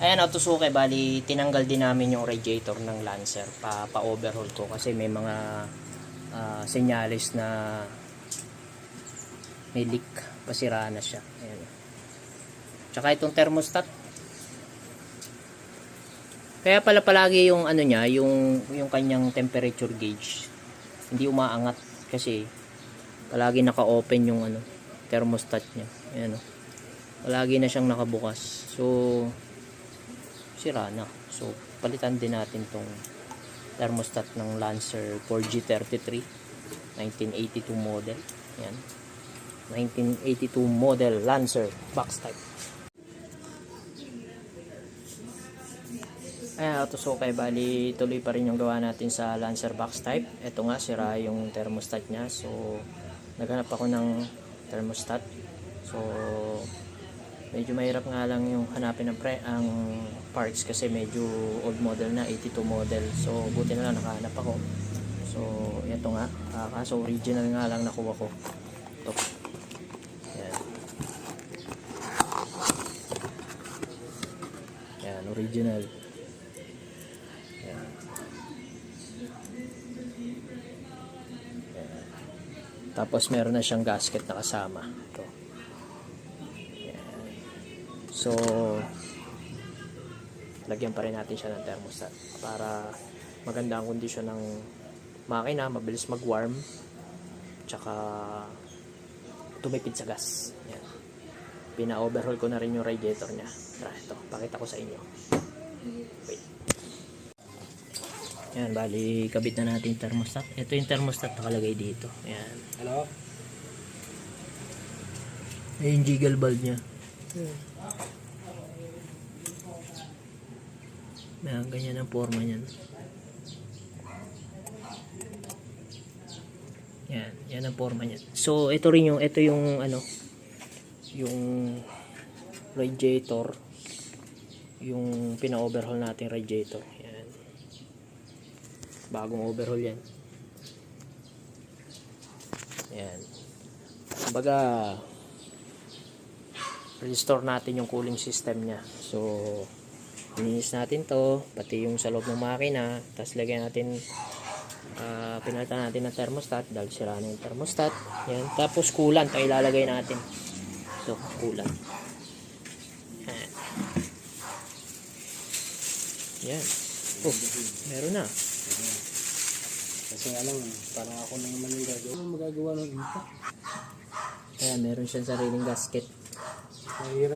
Ayan, Otosuke, bali tinanggal din namin yung radiator ng Lancer. Pa-overhaul ko kasi may mga senyales na may leak, pasira na siya. Ayan. Tsaka itong thermostat. Kaya pala palagi yung ano niya, yung kanyang temperature gauge hindi umaangat kasi palagi naka-open yung ano, thermostat niya. Ayan o. Palagi na siyang nakabukas. So sira na. So palitan din natin tong thermostat ng Lancer 4G33 1982 model. Ayan. 1982 model Lancer box type. Ayan, Otosuke, bali tuloy pa rin yung gawa natin sa Lancer box type. Ito nga, sira yung thermostat niya. So naghanap ako ng thermostat. So medyo mahirap nga lang yung hanapin ang parts kasi medyo old model na, 82 model. So buti na lang nakahanap ako. So ito nga, kaso original nga lang nakuha ko. Ito. Ayan. Ayan, original. Ayan. Ayan. Tapos meron na siyang gasket na kasama. Ito. Ayan. So lagyan pa rin natin siya ng thermostat para maganda ang kondisyon ng makina, mabilis mag-warm, tsaka tumipid sa gas. Ayan. Pina-overhaul ko na rin yung radiator niya. Tara, ito, pakita ko sa inyo. Wait. Ayan, bali kabit na natin yung thermostat. Ito yung thermostat nakalagay dito. Ayan. Hello? Ayan yung jiggle bulb niya. Ayan, ganyan ang forma niyan. Yan ang forma niyan. So ito yung ano, yung radiator, yung pina-overhaul nating radiator. Yan. Bagong overhaul yan. Yan. Kumbaga restore natin yung cooling system niya. So ininis natin to, pati yung sa loob ng makina, tapos lagyan natin, pinalitan natin ng thermostat dahil sira na yung thermostat. Yan. Tapos coolant ang ilalagay natin. Ito, coolant. Yan. Yan. Oh, meron na. Kasi alam mo, parang ako na naman yung gagawa. Ano magagawa ng impact? Kaya meron siyang sariling gasket. Mahirap.